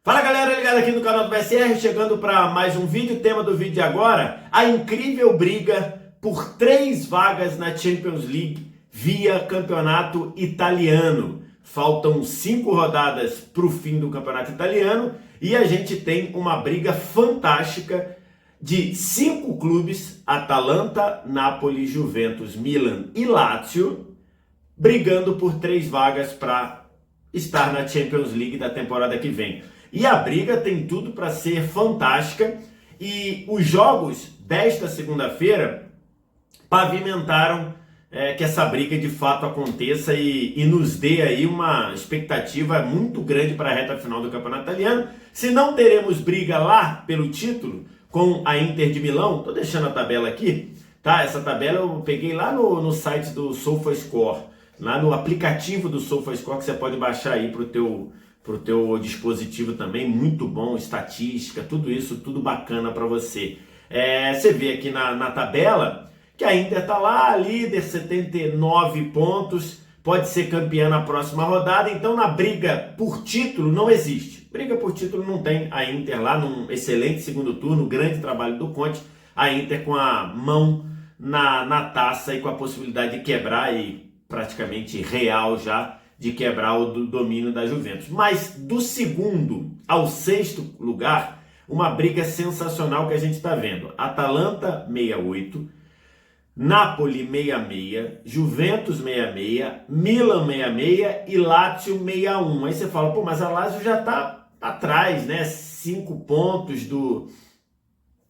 Fala galera, ligado aqui no canal do BSR, chegando para mais um vídeo. O tema do vídeo de agora, a incrível briga por 3 vagas na Champions League via campeonato italiano. Faltam 5 rodadas para o fim do campeonato italiano e a gente tem uma briga fantástica de 5 clubes, Atalanta, Napoli, Juventus, Milan e Lazio, brigando por 3 vagas para estar na Champions League da temporada que vem. E a briga tem tudo para ser fantástica e os jogos desta segunda-feira pavimentaram que essa briga de fato aconteça e nos dê aí uma expectativa muito grande para a reta final do campeonato italiano. Se não teremos briga lá pelo título com a Inter de Milão, estou deixando a tabela aqui, tá? Essa tabela eu peguei lá no site do SofaScore, lá no aplicativo do SofaScore que você pode baixar aí para o teu dispositivo também, muito bom, estatística, tudo isso, tudo bacana para você. Você vê aqui na tabela que a Inter está lá, líder, 79 pontos, pode ser campeã na próxima rodada, então na briga por título não existe. Briga por título não tem, a Inter lá num excelente segundo turno, grande trabalho do Conte, a Inter com a mão na taça e com a possibilidade de quebrar, e praticamente real já, de quebrar o domínio da Juventus. Mas do segundo ao sexto lugar, uma briga sensacional que a gente está vendo. Atalanta 68, Napoli 66, Juventus 66, Milan 66 e Lazio 61. Aí você fala, pô, mas a Lazio já está atrás, né? 5 pontos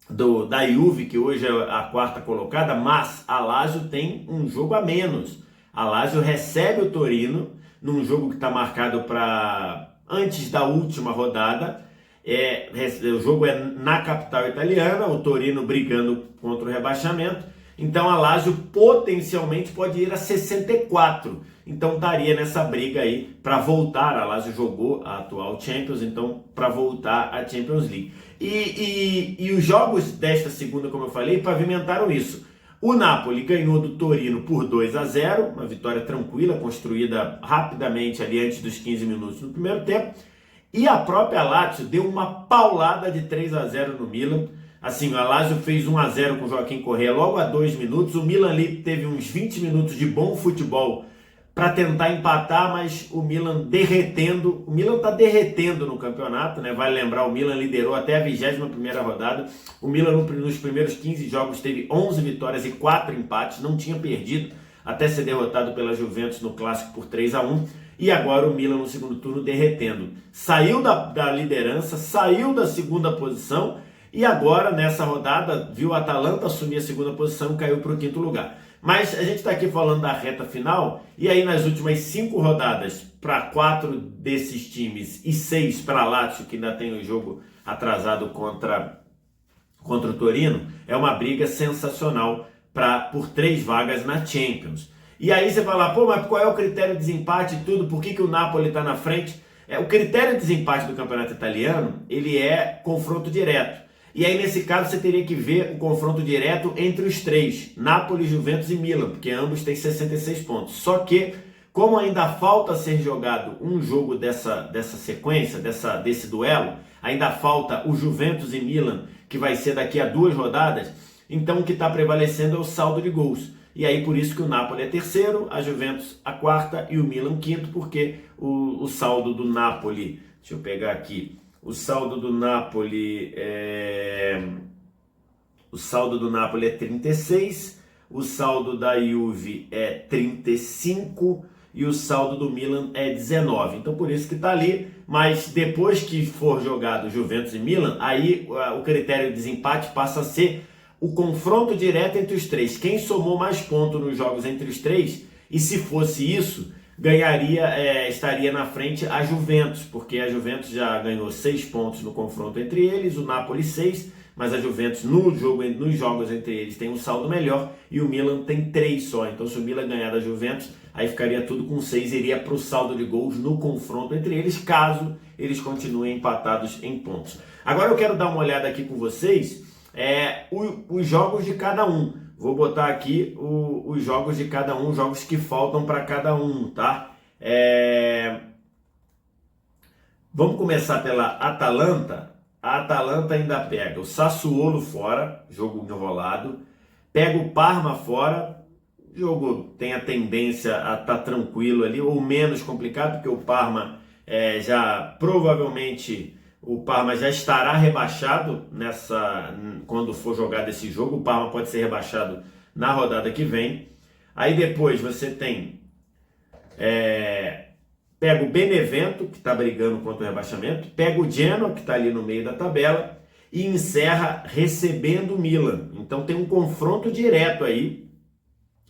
da Juve, que hoje é a quarta colocada, mas a Lazio tem um jogo a menos. A Lazio recebe o Torino num jogo que está marcado para antes da última rodada. O jogo é na capital italiana, o Torino brigando contra o rebaixamento. Então a Lazio potencialmente pode ir a 64. Então estaria nessa briga aí para voltar. A Lazio jogou a atual Champions, então para voltar à Champions League. E os jogos desta segunda, como eu falei, pavimentaram isso. O Napoli ganhou do Torino por 2-0, uma vitória tranquila, construída rapidamente ali antes dos 15 minutos no primeiro tempo. E a própria Lazio deu uma paulada de 3-0 no Milan. Assim, a Lazio fez 1-0 com o Joaquim Correa logo a 2 minutos. O Milan ali teve uns 20 minutos de bom futebol para tentar empatar, mas o Milan derretendo. O Milan está derretendo no campeonato, né? Vale lembrar, o Milan liderou até a 21ª rodada. O Milan nos primeiros 15 jogos teve 11 vitórias e 4 empates, não tinha perdido até ser derrotado pela Juventus no clássico por 3-1. E agora o Milan no segundo turno derretendo. Saiu da liderança, saiu da segunda posição e agora nessa rodada viu o Atalanta assumir a segunda posição e caiu para o 5º lugar. Mas a gente está aqui falando da reta final, e aí nas últimas 5 rodadas, para 4 desses times e 6 para a Lazio, que ainda tem o jogo atrasado contra o Torino, é uma briga sensacional por 3 vagas na Champions. E aí você fala, pô, mas qual é o critério de desempate e tudo? Por que o Napoli está na frente? O critério de desempate do campeonato italiano, ele é confronto direto. E aí, nesse caso, você teria que ver o confronto direto entre os 3, Napoli, Juventus e Milan, porque ambos têm 66 pontos. Só que, como ainda falta ser jogado um jogo dessa sequência, desse duelo, ainda falta o Juventus e Milan, que vai ser daqui a 2 rodadas, então o que está prevalecendo é o saldo de gols. E aí, por isso que o Napoli é terceiro, a Juventus a quarta e o Milan quinto, porque o saldo do Napoli, deixa eu pegar aqui, o saldo do Napoli é 36, o saldo da Juve é 35 e o saldo do Milan é 19. Então por isso que está ali, mas depois que for jogado Juventus e Milan, aí o critério de desempate passa a ser o confronto direto entre os 3. Quem somou mais pontos nos jogos entre os 3, e se fosse isso, estaria na frente a Juventus, porque a Juventus já ganhou 6 pontos no confronto entre eles, o Napoli 6, mas a Juventus nos jogos entre eles tem um saldo melhor e o Milan tem 3 só. Então se o Milan ganhar da Juventus, aí ficaria tudo com 6, iria para o saldo de gols no confronto entre eles, caso eles continuem empatados em pontos. Agora eu quero dar uma olhada aqui com vocês os jogos de cada um. Vou botar aqui os jogos de cada um, os jogos que faltam para cada um, tá? Vamos começar pela Atalanta. A Atalanta ainda pega o Sassuolo fora, jogo enrolado. Pega o Parma fora, o jogo tem a tendência a estar tranquilo ali, ou menos complicado, porque o Parma provavelmente o Parma já estará rebaixado quando for jogado esse jogo. O Parma pode ser rebaixado na rodada que vem. Aí depois você tem pega o Benevento, que está brigando contra o rebaixamento, pega o Genoa, que está ali no meio da tabela, e encerra recebendo o Milan. Então tem um confronto direto aí,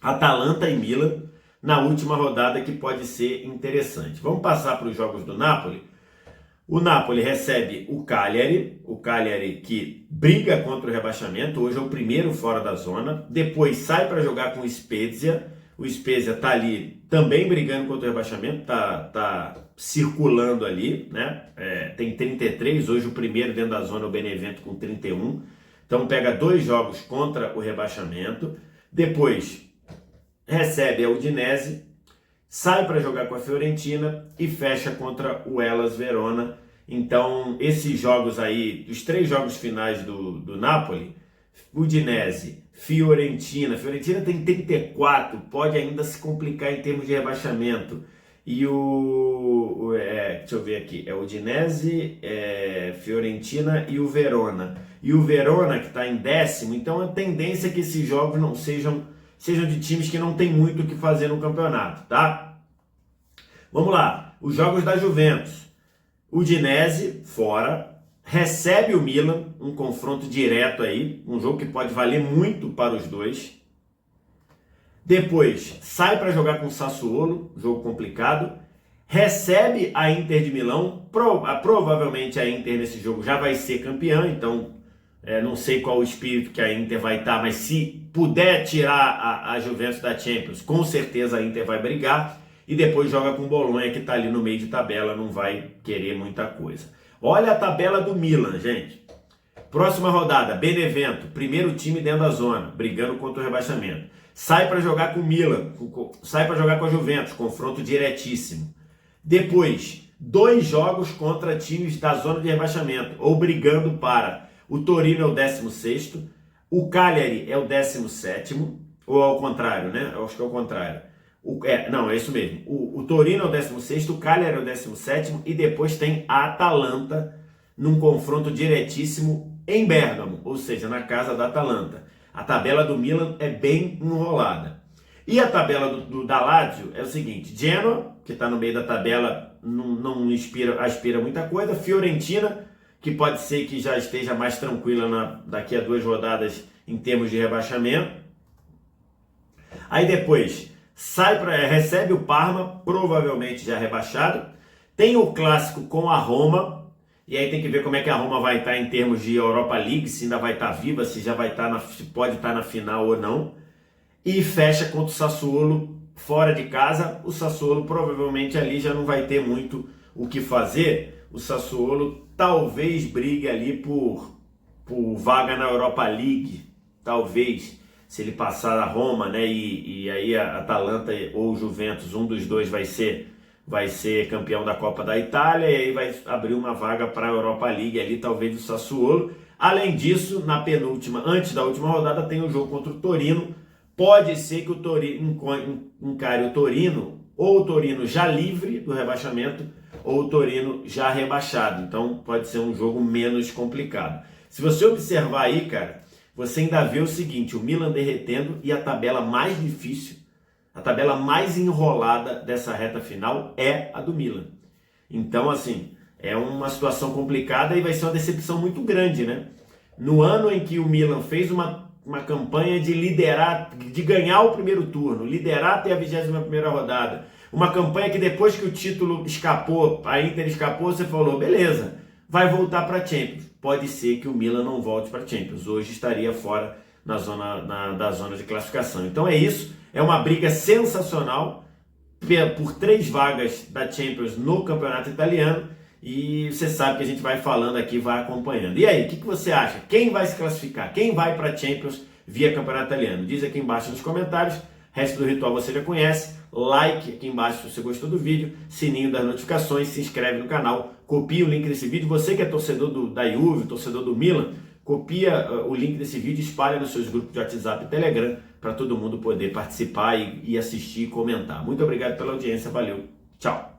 Atalanta e Milan, na última rodada, que pode ser interessante. Vamos passar para os jogos do Napoli. O Napoli recebe o Cagliari que briga contra o rebaixamento, hoje é o primeiro fora da zona, depois sai para jogar com o Spezia está ali também brigando contra o rebaixamento, tá circulando ali, né? Tem 33, hoje o primeiro dentro da zona é o Benevento com 31, então pega 2 jogos contra o rebaixamento, depois recebe a Udinese, sai para jogar com a Fiorentina e fecha contra o Hellas Verona. Então, esses jogos aí, os 3 jogos finais do Napoli, Udinese, Fiorentina tem 34, pode ainda se complicar em termos de rebaixamento. E deixa eu ver aqui, Udinese, Fiorentina e o Verona. E o Verona que está em 10º, então a tendência é que esses jogos não sejam de times que não tem muito o que fazer no campeonato, tá? Vamos lá, os jogos da Juventus. Udinese, fora, recebe o Milan, um confronto direto aí, um jogo que pode valer muito para os dois. Depois, sai para jogar com o Sassuolo, jogo complicado. Recebe a Inter de Milão, provavelmente a Inter nesse jogo já vai ser campeã, então não sei qual o espírito que a Inter vai estar, mas se puder tirar a Juventus da Champions, com certeza a Inter vai brigar. E depois joga com o Bolonha, que está ali no meio de tabela, não vai querer muita coisa. Olha a tabela do Milan, gente. Próxima rodada, Benevento, primeiro time dentro da zona, brigando contra o rebaixamento. Sai para jogar com o Milan, sai para jogar com a Juventus, confronto diretíssimo. Depois, 2 jogos contra times da zona de rebaixamento, ou brigando para. O Torino é o 16º, o Cagliari é o 17º, ou ao contrário, né? Eu acho que é o contrário. É isso mesmo. O Torino é o 16º, o Cagliari é o 17º e depois tem a Atalanta num confronto diretíssimo em Bérgamo, ou seja, na casa da Atalanta. A tabela do Milan é bem enrolada. E a tabela da Lazio é o seguinte: Genoa, que está no meio da tabela, não aspira muita coisa. Fiorentina, que pode ser que já esteja mais tranquila daqui a 2 rodadas em termos de rebaixamento. Aí depois recebe o Parma, provavelmente já rebaixado. Tem o clássico com a Roma, e aí tem que ver como é que a Roma vai estar em termos de Europa League, se ainda vai estar viva, se já vai estar se pode estar na final ou não. E fecha contra o Sassuolo fora de casa. O Sassuolo provavelmente ali já não vai ter muito o que fazer. O Sassuolo talvez brigue ali por vaga na Europa League, talvez. Se ele passar a Roma, né, e aí a Atalanta ou o Juventus, um dos dois vai ser campeão da Copa da Itália, e aí vai abrir uma vaga para a Europa League ali, talvez o Sassuolo. Além disso, antes da última rodada, tem o jogo contra o Torino. Pode ser que o Torino encare o Torino, ou o Torino já livre do rebaixamento, ou o Torino já rebaixado. Então pode ser um jogo menos complicado. Se você observar aí, cara, você ainda vê o seguinte: o Milan derretendo, e a tabela mais difícil, a tabela mais enrolada dessa reta final é a do Milan. Então, assim, é uma situação complicada e vai ser uma decepção muito grande, né? No ano em que o Milan fez uma campanha de liderar, de ganhar o primeiro turno, liderar até a 21ª rodada, uma campanha que depois que o título escapou, a Inter escapou, você falou, beleza, vai voltar para a Champions. Pode ser que o Milan não volte para a Champions. Hoje estaria fora da zona de classificação. Então é isso. É uma briga sensacional por 3 vagas da Champions no campeonato italiano. E você sabe que a gente vai falando aqui, vai acompanhando. E aí, o que você acha? Quem vai se classificar? Quem vai para a Champions via campeonato italiano? Diz aqui embaixo nos comentários. O resto do ritual você já conhece. like aqui embaixo se você gostou do vídeo, sininho das notificações, se inscreve no canal, copia o link desse vídeo. Você que é torcedor da Juve, torcedor do Milan, copia o link desse vídeo, espalha nos seus grupos de WhatsApp e Telegram para todo mundo poder participar e assistir e comentar. Muito obrigado pela audiência, valeu, tchau!